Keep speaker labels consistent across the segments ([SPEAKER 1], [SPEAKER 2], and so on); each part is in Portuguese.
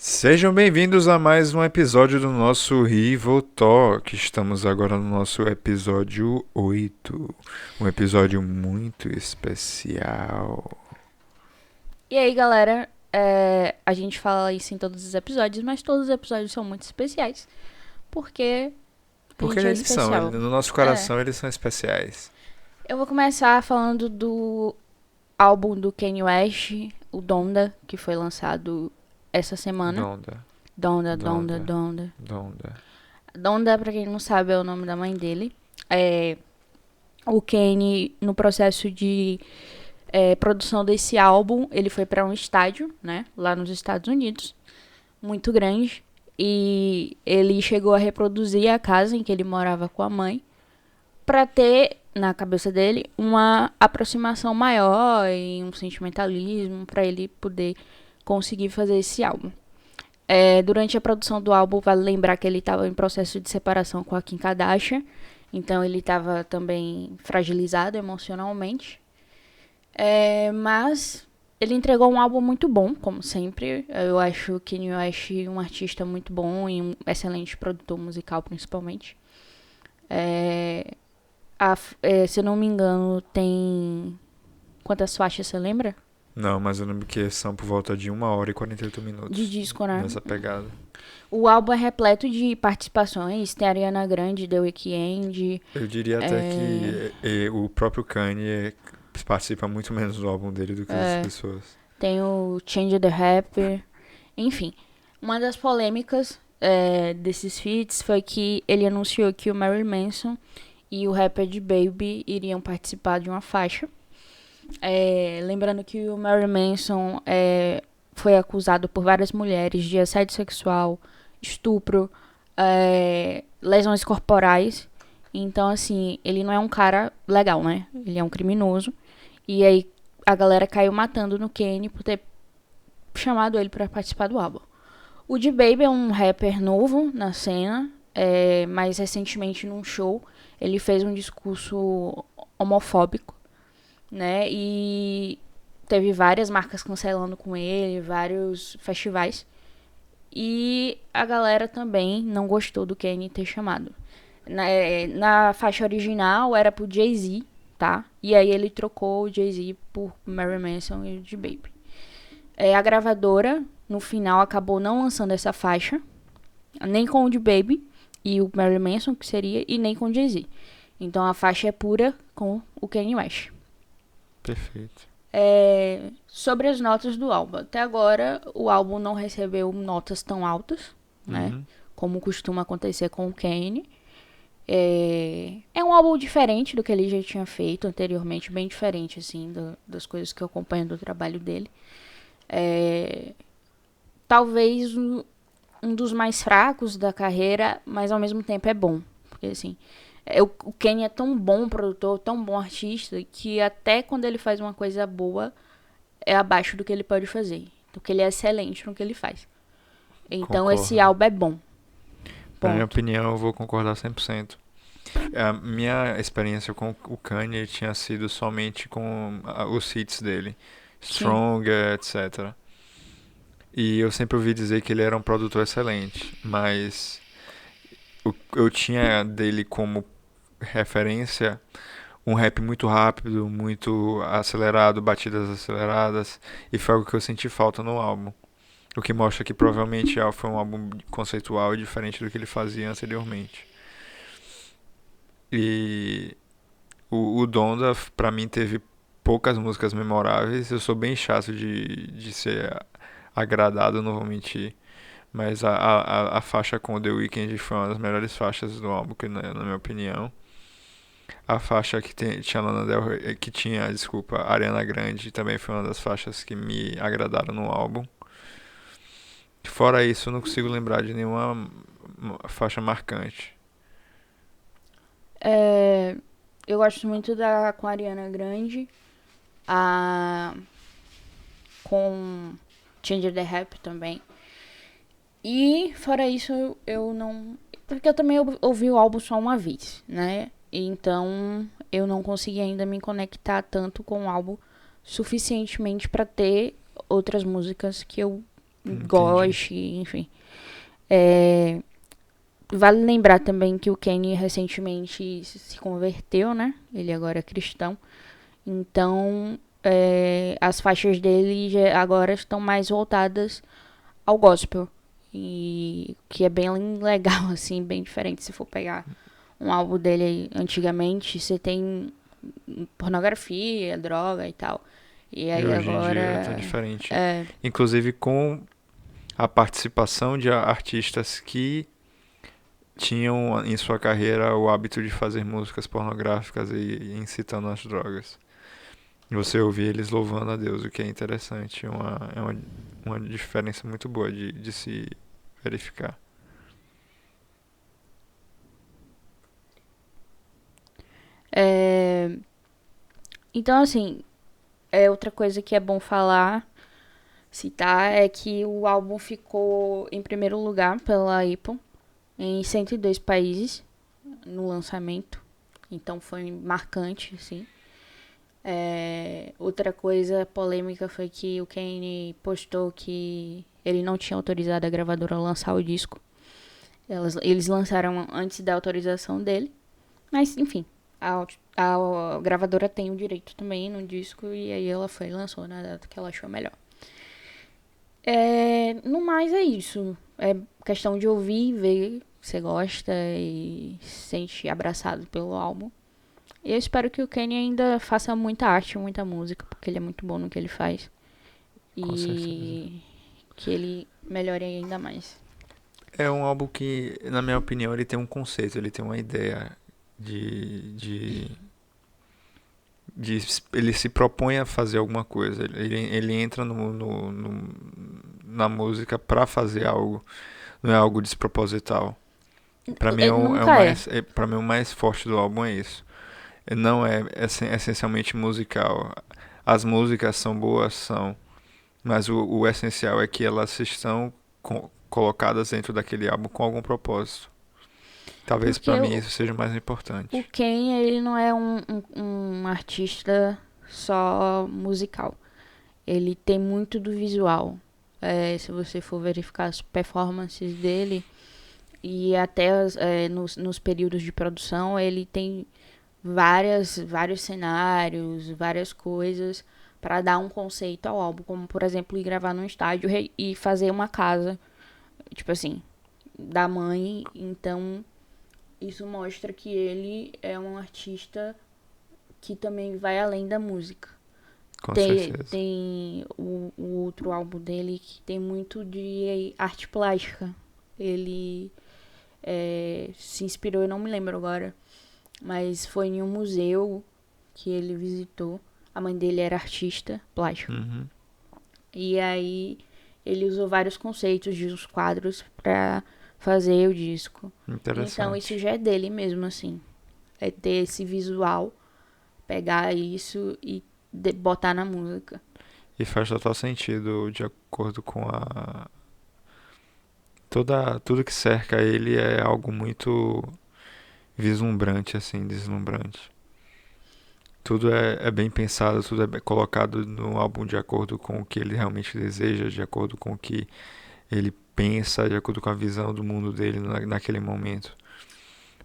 [SPEAKER 1] Sejam bem-vindos a mais um episódio do nosso Rival Talk. Estamos agora no nosso episódio 8, um episódio muito especial.
[SPEAKER 2] E aí, galera, a gente fala isso em todos os episódios, mas todos os episódios são muito especiais, porque a
[SPEAKER 1] Porque
[SPEAKER 2] gente é
[SPEAKER 1] eles são,
[SPEAKER 2] especial.
[SPEAKER 1] no nosso
[SPEAKER 2] É.
[SPEAKER 1] coração eles são especiais.
[SPEAKER 2] Eu vou começar falando do álbum do Kanye West, o Donda, que foi lançado essa semana.
[SPEAKER 1] Donda,
[SPEAKER 2] Donda, Donda,
[SPEAKER 1] Donda,
[SPEAKER 2] Donda.
[SPEAKER 1] Donda.
[SPEAKER 2] Donda, pra quem não sabe, é o nome da mãe dele. É, o Kanye, no processo de produção desse álbum, ele foi pra um estádio, né, lá nos Estados Unidos, muito grande. E ele chegou a reproduzir a casa em que ele morava com a mãe para ter, na cabeça dele, uma aproximação maior e um sentimentalismo para ele poder conseguir fazer esse álbum. Durante a produção do álbum, vale lembrar que ele estava em processo de separação com a Kim Kardashian, então ele estava também fragilizado emocionalmente. Mas ele entregou um álbum muito bom, como sempre. Eu acho que Kanye West é um artista muito bom e um excelente produtor musical, principalmente. É, se eu não me engano, tem. Quantas faixas você lembra?
[SPEAKER 1] Não, mas eu lembro que são por volta de 1 hora e 48
[SPEAKER 2] De
[SPEAKER 1] minutos
[SPEAKER 2] disco, né?
[SPEAKER 1] nessa pegada.
[SPEAKER 2] O álbum é repleto de participações. Tem Ariana Grande, The Weeknd.
[SPEAKER 1] Eu diria até que o próprio Kanye participa muito menos do álbum dele do que as outras pessoas.
[SPEAKER 2] Tem o Change the Rapper. Enfim, uma das polêmicas desses feats foi que ele anunciou que o Marilyn Manson e o rapper de Baby iriam participar de uma faixa. Lembrando que o Marilyn Manson foi acusado por várias mulheres de assédio sexual, estupro, lesões corporais. Então, assim, ele não é um cara legal, né? Ele é um criminoso. E aí a galera caiu matando no Kanye por ter chamado ele para participar do álbum. O D-Baby é um rapper novo na cena, mais recentemente num show ele fez um discurso homofóbico, né? E teve várias marcas cancelando com ele, vários festivais. E a galera também não gostou do Kanye ter chamado. Na faixa original era pro Jay-Z, tá? E aí ele trocou o Jay-Z por Marilyn Manson e o D-Baby. A gravadora, no final, acabou não lançando essa faixa, nem com o D-Baby e o Marilyn Manson, que seria, e nem com o Jay-Z. Então a faixa é pura com o Kanye West.
[SPEAKER 1] Perfeito.
[SPEAKER 2] Sobre as notas do álbum. Até agora, o álbum não recebeu notas tão altas, né?
[SPEAKER 1] Uhum.
[SPEAKER 2] Como costuma acontecer com o Kanye. É um álbum diferente do que ele já tinha feito anteriormente, bem diferente, assim, das coisas que eu acompanho do trabalho dele. Talvez um dos mais fracos da carreira, mas ao mesmo tempo é bom. Porque, assim, o Kanye é tão bom produtor, tão bom artista, que até quando ele faz uma coisa boa, é abaixo do que ele pode fazer. Porque ele é excelente no que ele faz. Então esse
[SPEAKER 1] Concordo.
[SPEAKER 2] álbum é bom.
[SPEAKER 1] Na minha
[SPEAKER 2] Ponto.
[SPEAKER 1] opinião, eu vou concordar 100%. A minha experiência com o Kanye tinha sido somente com os hits dele,
[SPEAKER 2] Sim.
[SPEAKER 1] Stronger, etc. E eu sempre ouvi dizer que ele era um produtor excelente, mas eu tinha dele como referência um rap muito rápido, muito acelerado, batidas aceleradas, e foi algo que eu senti falta no álbum. O que mostra que provavelmente foi um álbum conceitual e diferente do que ele fazia anteriormente. E o Donda, pra mim, teve poucas músicas memoráveis. Eu sou bem chato de ser agradado, não vou mentir. Mas a faixa com o The Weeknd foi uma das melhores faixas do álbum, na minha opinião. A faixa que tinha Lana Del Rey, que tinha, desculpa, Ariana Grande, também foi uma das faixas que me agradaram no álbum. Fora isso, eu não consigo lembrar de nenhuma faixa marcante.
[SPEAKER 2] Eu gosto muito da com a Ariana Grande. A, com Change the Rap também. E fora isso, eu não. Porque eu também ouvi o álbum só uma vez, né? Então eu não consegui ainda me conectar tanto com o álbum suficientemente para ter outras músicas que eu
[SPEAKER 1] Entendi.
[SPEAKER 2] goste, enfim. É, vale lembrar também que o Kanye recentemente se converteu, né? Ele agora é cristão. Então, as faixas dele agora estão mais voltadas ao gospel. E que é bem legal, assim, bem diferente. Se for pegar um álbum dele antigamente, você tem pornografia, droga e tal. E
[SPEAKER 1] E
[SPEAKER 2] aí
[SPEAKER 1] hoje em dia tá
[SPEAKER 2] agora.
[SPEAKER 1] diferente.
[SPEAKER 2] É,
[SPEAKER 1] Inclusive com a participação de artistas que tinham em sua carreira o hábito de fazer músicas pornográficas e incitando as drogas. E você ouvir eles louvando a Deus, o que é interessante. Uma diferença muito boa de se verificar.
[SPEAKER 2] é, então, assim, outra coisa que é bom falar, citar, é que o álbum ficou em primeiro lugar pela Apple em 102 países no lançamento. Então foi marcante, assim. Outra coisa polêmica foi que o Kanye postou que ele não tinha autorizado a gravadora a lançar o disco. Eles lançaram antes da autorização dele. Mas, enfim, a gravadora tem o direito também no disco e aí ela foi e lançou na data que ela achou melhor. No mais é isso. É questão de ouvir, ver se você gosta e se sente abraçado pelo álbum. E eu espero que o Kanye ainda faça muita arte, muita música, porque ele é muito bom no que ele faz.
[SPEAKER 1] Com certeza.
[SPEAKER 2] E que ele melhore ainda mais.
[SPEAKER 1] É um álbum que, na minha opinião, ele tem um conceito, ele tem uma ideia de, de, ele se propõe a fazer alguma coisa. Ele entra na música pra fazer algo, não é algo desproposital. Pra mim
[SPEAKER 2] Ele
[SPEAKER 1] é o
[SPEAKER 2] nunca é.
[SPEAKER 1] mais, para mim o mais forte do álbum é isso. Não é essencialmente musical. As músicas são boas, são, mas o essencial é que elas estão colocadas dentro daquele álbum com algum propósito. Talvez
[SPEAKER 2] Porque
[SPEAKER 1] pra mim isso seja o mais
[SPEAKER 2] o
[SPEAKER 1] importante.
[SPEAKER 2] Ken, ele não é um artista só musical. Ele tem muito do visual. Se você for verificar as performances dele e até nos períodos de produção, ele tem vários cenários, várias coisas para dar um conceito ao álbum, como por exemplo ir gravar num estádio e fazer uma casa, tipo assim, da mãe. Então isso mostra que ele é um artista que também vai além da música.
[SPEAKER 1] Com certeza.
[SPEAKER 2] Tem o outro álbum dele que tem muito de arte plástica. Ele se inspirou, eu não me lembro agora, mas foi em um museu que ele visitou. A mãe dele era artista plástica.
[SPEAKER 1] Uhum.
[SPEAKER 2] E aí ele usou vários conceitos de uns quadros para fazer o disco. Então isso
[SPEAKER 1] Interessante.
[SPEAKER 2] já é dele mesmo, assim. É ter esse visual, pegar isso e botar na música.
[SPEAKER 1] E faz total sentido de acordo com a. Tudo que cerca ele é algo muito vislumbrante, assim, deslumbrante. Tudo é bem pensado, tudo é colocado no álbum de acordo com o que ele realmente deseja, de acordo com o que ele pensa, de acordo com a visão do mundo dele naquele momento.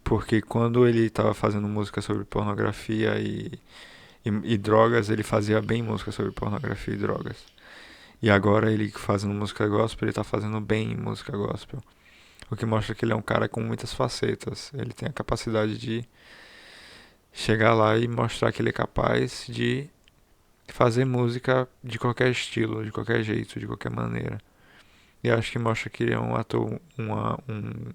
[SPEAKER 1] Porque quando ele estava fazendo música sobre pornografia e drogas, ele fazia bem música sobre pornografia e drogas. E agora ele fazendo música gospel, ele tá fazendo bem música gospel. O que mostra que ele é um cara com muitas facetas. Ele tem a capacidade de chegar lá e mostrar que ele é capaz de fazer música de qualquer estilo, de qualquer jeito, de qualquer maneira. E acho que mostra que ele é um ator, um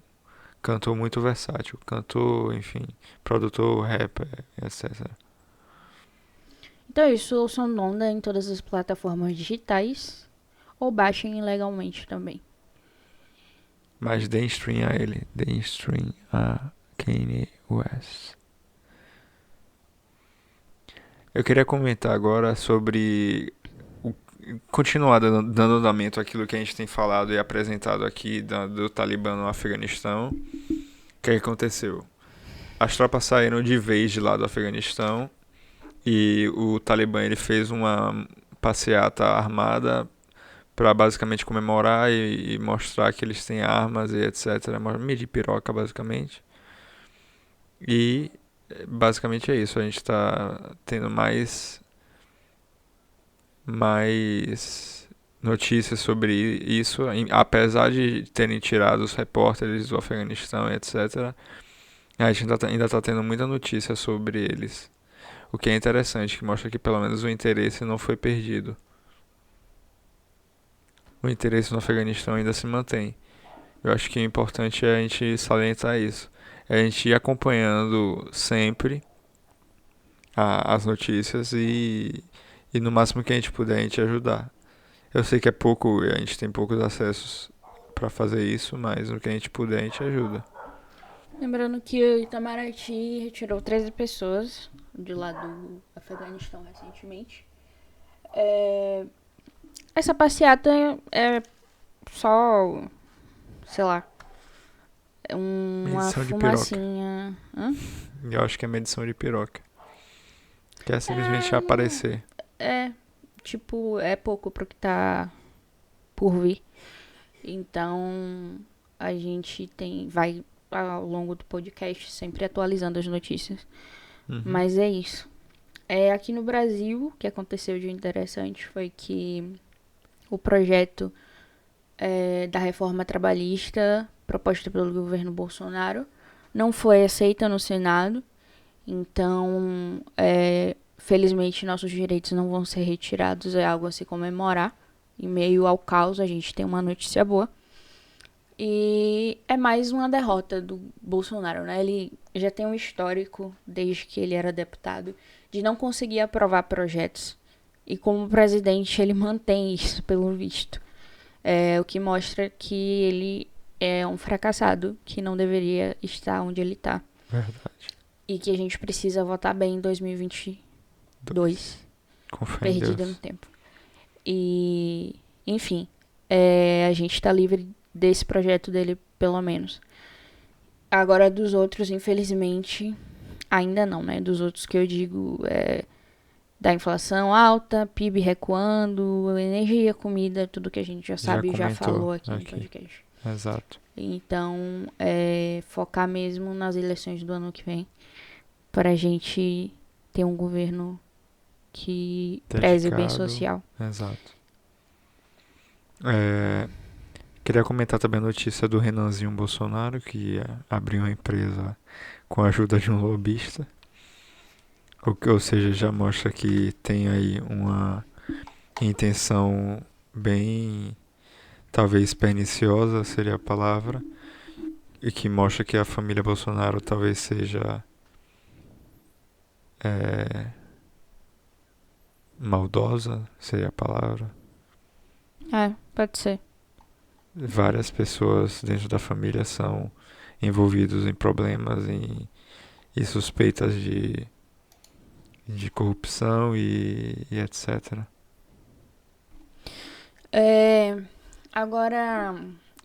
[SPEAKER 1] cantor muito versátil. Cantor, enfim, produtor, rapper, etc.
[SPEAKER 2] Então é isso, ouçam Donda em todas as plataformas digitais ou baixem ilegalmente também.
[SPEAKER 1] Mas deem stream a ele. Deem stream a Kanye West. Eu queria comentar agora sobre continuar dando andamento àquilo que a gente tem falado e apresentado aqui do Talibã no Afeganistão. O que aconteceu? As tropas saíram de vez de lá do Afeganistão e o Talibã ele fez uma passeata armada pra basicamente comemorar e mostrar que eles têm armas e etc. Medir piroca, basicamente. E basicamente é isso. A gente tá tendo mais notícias sobre isso, apesar de terem tirado os repórteres do Afeganistão, etc. A gente ainda tá tendo muita notícia sobre eles. O que é interessante, que mostra que pelo menos o interesse não foi perdido. O interesse no Afeganistão ainda se mantém. Eu acho que o importante é a gente salientar isso. É a gente ir acompanhando sempre as notícias e no máximo que a gente puder a gente ajudar. Eu sei que é pouco, a gente tem poucos acessos para fazer isso, mas no que a gente puder a gente ajuda.
[SPEAKER 2] Lembrando que o Itamaraty retirou 13 pessoas de lá do Afeganistão recentemente. Essa passeata é só, sei lá, uma
[SPEAKER 1] Medição de piroca.
[SPEAKER 2] fumacinha. Hã?
[SPEAKER 1] Eu acho que é medição de piroca. Que é simplesmente aparecer.
[SPEAKER 2] É, tipo, é pouco pro que tá por vir. Então, a gente vai ao longo do podcast sempre atualizando as notícias. Mas é isso. Aqui no Brasil, o que aconteceu de interessante foi que o projeto da reforma trabalhista proposta pelo governo Bolsonaro não foi aceita no Senado. Então, felizmente, nossos direitos não vão ser retirados. É algo a se comemorar. Em meio ao caos, a gente tem uma notícia boa. E é mais uma derrota do Bolsonaro, né? Ele já tem um histórico, desde que ele era deputado, de não conseguir aprovar projetos. E como presidente, ele mantém isso, pelo visto. O que mostra que ele é um fracassado, que não deveria estar onde ele está.
[SPEAKER 1] Verdade.
[SPEAKER 2] E que a gente precisa votar bem em 2022.
[SPEAKER 1] Com fé em
[SPEAKER 2] Perdida
[SPEAKER 1] Deus.
[SPEAKER 2] no tempo. E, enfim, a gente tá livre desse projeto dele, pelo menos. Agora, dos outros, infelizmente, ainda não, né? Dos outros que eu digo, da inflação alta, PIB recuando, energia, comida, tudo que a gente já sabe e já falou aqui no podcast.
[SPEAKER 1] Exato.
[SPEAKER 2] Então, focar mesmo nas eleições do ano que vem, pra gente ter um governo que preze o bem social.
[SPEAKER 1] Exato. Queria comentar também a notícia do Renanzinho Bolsonaro, que abriu uma empresa com a ajuda de um lobista. Ou seja, já mostra que tem aí uma intenção bem, talvez perniciosa seria a palavra, e que mostra que a família Bolsonaro talvez seja maldosa, seria a palavra.
[SPEAKER 2] Pode ser.
[SPEAKER 1] Várias pessoas dentro da família são envolvidos em problemas e suspeitas de corrupção e etc.
[SPEAKER 2] Agora,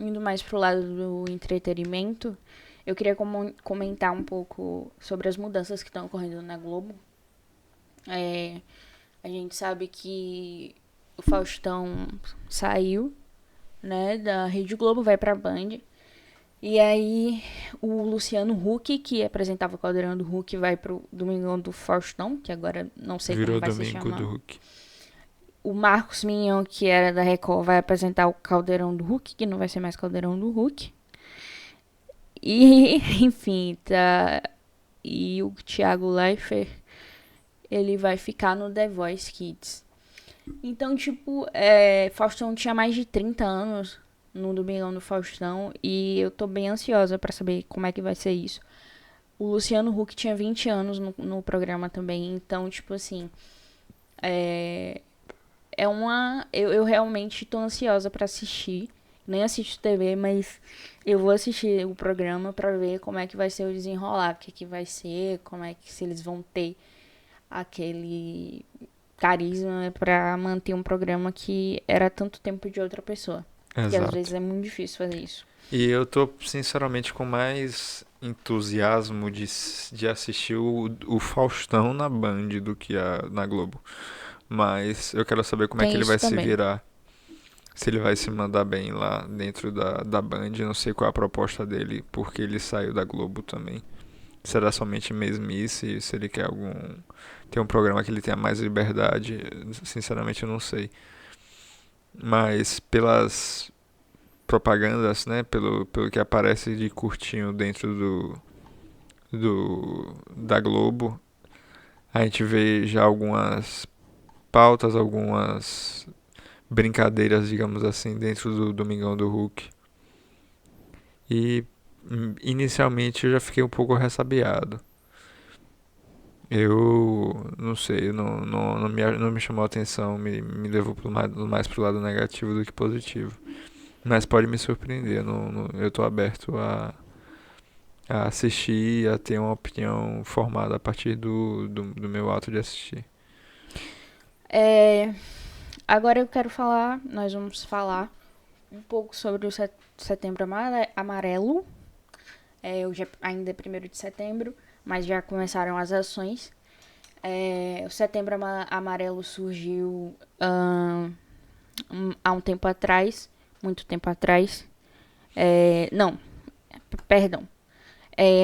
[SPEAKER 2] indo mais pro lado do entretenimento, eu queria comentar um pouco sobre as mudanças que estão ocorrendo na Globo. A gente sabe que o Faustão saiu, né, da Rede Globo, vai pra Band. E aí o Luciano Huck, que apresentava o Caldeirão do Huck, vai pro Domingão do Faustão, que agora não sei
[SPEAKER 1] Virou
[SPEAKER 2] como vai se
[SPEAKER 1] Domingo
[SPEAKER 2] chamar.
[SPEAKER 1] do Huck.
[SPEAKER 2] O Marcos Mignon, que era da Record, vai apresentar o Caldeirão do Huck, que não vai ser mais Caldeirão do Huck. E, enfim, tá. E o Thiago Leifert, ele vai ficar no The Voice Kids. Então, tipo, Faustão tinha mais de 30 anos no Domingão do Faustão. E eu tô bem ansiosa pra saber como é que vai ser isso. O Luciano Huck tinha 20 anos no programa também. Então, tipo assim, eu realmente tô ansiosa pra assistir. Nem assisto TV, mas eu vou assistir o programa pra ver como é que vai ser o desenrolar. O que vai ser, como é que se eles vão ter aquele carisma pra manter um programa que era tanto tempo de outra pessoa. Porque às vezes é muito difícil fazer isso.
[SPEAKER 1] E eu tô, sinceramente, com mais entusiasmo de assistir o Faustão na Band do que na Globo. Mas eu quero saber como é que ele vai se virar. se ele vai se mandar bem lá dentro da Band. Não sei qual é a proposta dele, porque ele saiu da Globo também. Será somente mesmice? Se ele quer algum. Tem um programa que ele tenha mais liberdade? Sinceramente, eu não sei. Mas pelas propagandas, né? Pelo que aparece de curtinho dentro da Globo, a gente vê já algumas pautas, algumas brincadeiras, digamos assim, dentro do Domingão do Hulk. E inicialmente eu já fiquei um pouco ressabiado. Eu não sei, não me chamou a atenção, me levou mais pro lado negativo do que positivo. Mas pode me surpreender, eu tô aberto a assistir, a ter uma opinião formada a partir do meu ato de assistir.
[SPEAKER 2] É, agora eu quero falar, nós vamos falar um pouco sobre o Setembro Amarelo. Hoje ainda é 1º de setembro, mas já começaram as ações. O Setembro Amarelo surgiu há um tempo atrás, muito tempo atrás. Não, perdão.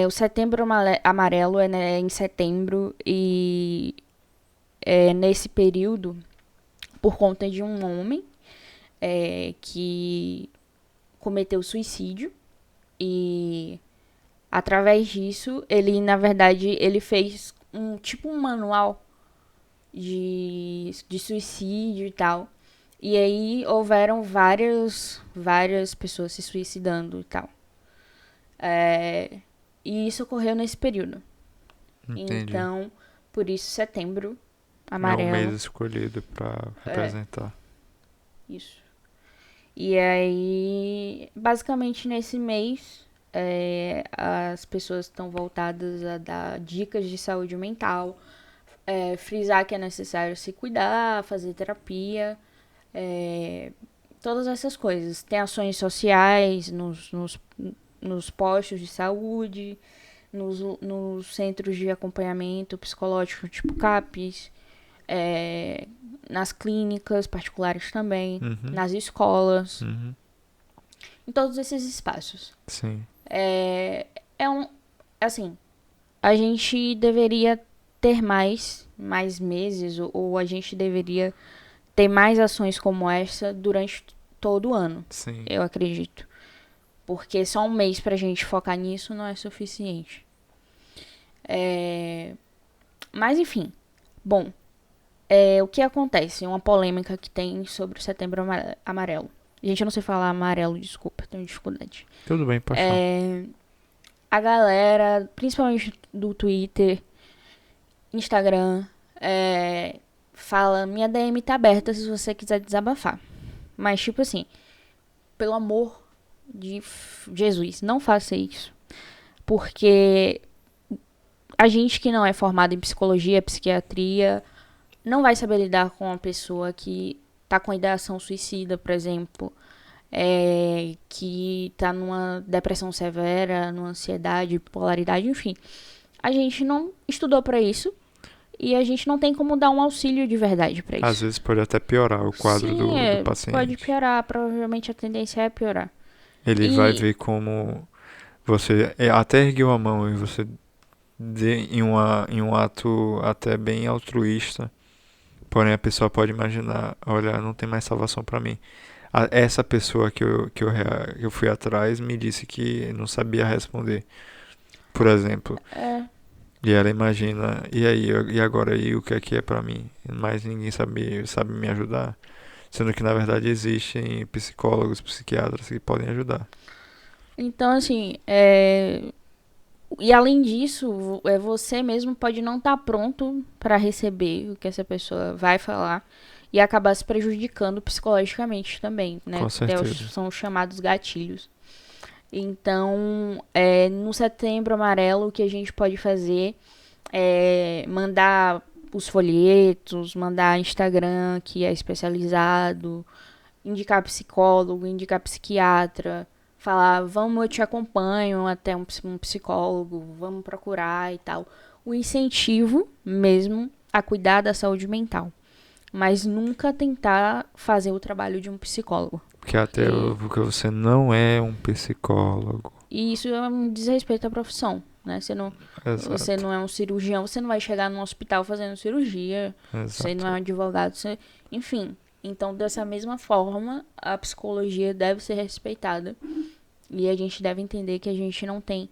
[SPEAKER 2] O Setembro Amarelo é, né, em setembro e nesse período, por conta de um homem que cometeu suicídio e através disso ele, na verdade, ele fez um manual de suicídio e tal. E aí houveram várias pessoas se suicidando e tal. E isso ocorreu nesse período.
[SPEAKER 1] Entendi.
[SPEAKER 2] Então, por isso setembro
[SPEAKER 1] É um mês
[SPEAKER 2] amarelo.
[SPEAKER 1] escolhido pra representar.
[SPEAKER 2] Isso. E aí, basicamente nesse mês, as pessoas estão voltadas a dar dicas de saúde mental, frisar que é necessário se cuidar, fazer terapia, todas essas coisas. Tem ações sociais nos postos de saúde, nos centros de acompanhamento psicológico, tipo CAPS, nas clínicas particulares também,
[SPEAKER 1] Uhum,
[SPEAKER 2] nas escolas,
[SPEAKER 1] uhum,
[SPEAKER 2] em todos esses espaços.
[SPEAKER 1] sim.
[SPEAKER 2] É um, assim, a gente deveria ter mais meses, ou a gente deveria ter mais ações como essa durante todo o ano,
[SPEAKER 1] Sim.
[SPEAKER 2] eu acredito. Porque só um mês pra gente focar nisso não é suficiente. Mas enfim, bom, o que acontece? Uma polêmica que tem sobre o Setembro Amarelo. Gente, eu não sei falar amarelo, desculpa, tenho dificuldade.
[SPEAKER 1] Tudo bem, pode falar.
[SPEAKER 2] A galera, principalmente do Twitter, Instagram, fala: minha DM tá aberta se você quiser desabafar. Mas, tipo assim, pelo amor de Jesus, não faça isso. Porque a gente que não é formado em psicologia, psiquiatria, não vai saber lidar com uma pessoa que tá com ideação suicida, por exemplo, que tá numa depressão severa, numa ansiedade, bipolaridade, enfim. A gente não estudou pra isso e a gente não tem como dar um auxílio de verdade pra
[SPEAKER 1] Às
[SPEAKER 2] isso.
[SPEAKER 1] vezes pode até piorar o quadro
[SPEAKER 2] Sim,
[SPEAKER 1] do
[SPEAKER 2] pode
[SPEAKER 1] paciente.
[SPEAKER 2] piorar, provavelmente a tendência é piorar.
[SPEAKER 1] Ele vai
[SPEAKER 2] E
[SPEAKER 1] ver como você até ergueu a mão e você em um ato até bem altruísta. Porém, a pessoa pode imaginar, olha, não tem mais salvação pra mim. Essa pessoa que eu fui atrás me disse que não sabia responder, por exemplo. E ela imagina, e aí, e agora aí, o que é pra mim? Mas ninguém sabe me ajudar. Sendo que, na verdade, existem psicólogos, psiquiatras que podem ajudar.
[SPEAKER 2] então, assim, e além disso, você mesmo pode não estar pronto para receber o que essa pessoa vai falar e acabar se prejudicando psicologicamente também, né?
[SPEAKER 1] Com certeza.
[SPEAKER 2] São os chamados gatilhos. Então, no Setembro Amarelo, o que a gente pode fazer é mandar os folhetos, mandar Instagram que é especializado, indicar psicólogo, indicar psiquiatra, falar, vamos, eu te acompanho até um psicólogo, vamos procurar e tal. O incentivo mesmo a cuidar da saúde mental. mas nunca tentar fazer o trabalho de um psicólogo.
[SPEAKER 1] Porque até porque você não é um psicólogo.
[SPEAKER 2] E isso é um desrespeito à profissão, né? Você
[SPEAKER 1] Exato.
[SPEAKER 2] não é um cirurgião, você não vai chegar num hospital fazendo cirurgia, você não é um
[SPEAKER 1] Exato.
[SPEAKER 2] advogado, enfim. Então, dessa mesma forma, a psicologia deve ser respeitada. E a gente deve entender que a gente não tem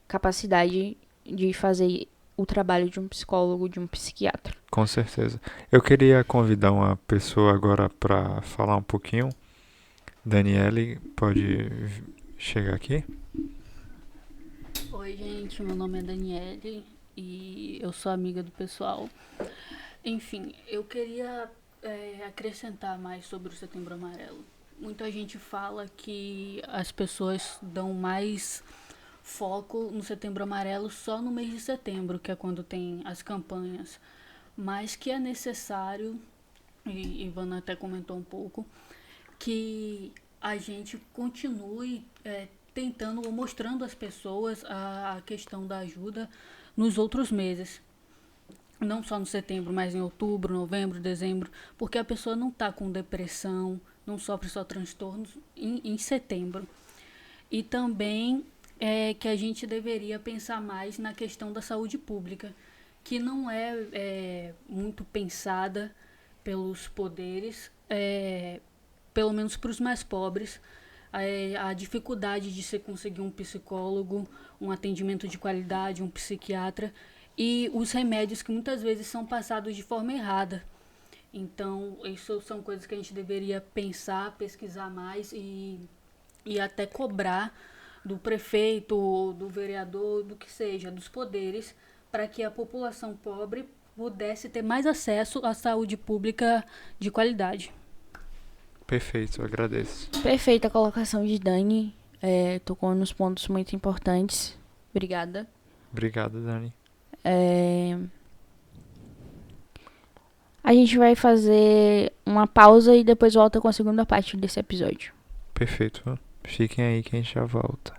[SPEAKER 2] capacidade de fazer o trabalho de um psicólogo, de um psiquiatra.
[SPEAKER 1] Com certeza. Eu queria convidar uma pessoa agora para falar um pouquinho. Daniele, pode chegar aqui?
[SPEAKER 3] Oi, gente, meu nome é Daniele e eu sou amiga do pessoal. Enfim, eu queria acrescentar mais sobre o Setembro Amarelo. Muita gente fala que as pessoas dão mais foco no Setembro Amarelo só no mês de setembro, que é quando tem as campanhas, mas que é necessário, e Ivana até comentou um pouco, que a gente continue tentando ou mostrando às pessoas a questão da ajuda nos outros meses. Não só no setembro, mas em outubro, novembro, dezembro, porque a pessoa não está com depressão, não sofre só transtornos em setembro. E também que a gente deveria pensar mais na questão da saúde pública, que não é muito pensada pelos poderes, pelo menos para os mais pobres, a dificuldade de se conseguir um psicólogo, um atendimento de qualidade, um psiquiatra e os remédios que muitas vezes são passados de forma errada. Então, isso são coisas que a gente deveria pensar, pesquisar mais e até cobrar do prefeito, do vereador, do que seja, dos poderes, para que a população pobre pudesse ter mais acesso à saúde pública de qualidade.
[SPEAKER 1] Perfeito, eu agradeço.
[SPEAKER 2] Perfeita colocação de Dani. Tocou nos pontos muito importantes. Obrigada.
[SPEAKER 1] Obrigado, Dani.
[SPEAKER 2] A gente vai fazer uma pausa e depois volta com a segunda parte desse episódio.
[SPEAKER 1] Perfeito. Fiquem aí que a gente já volta.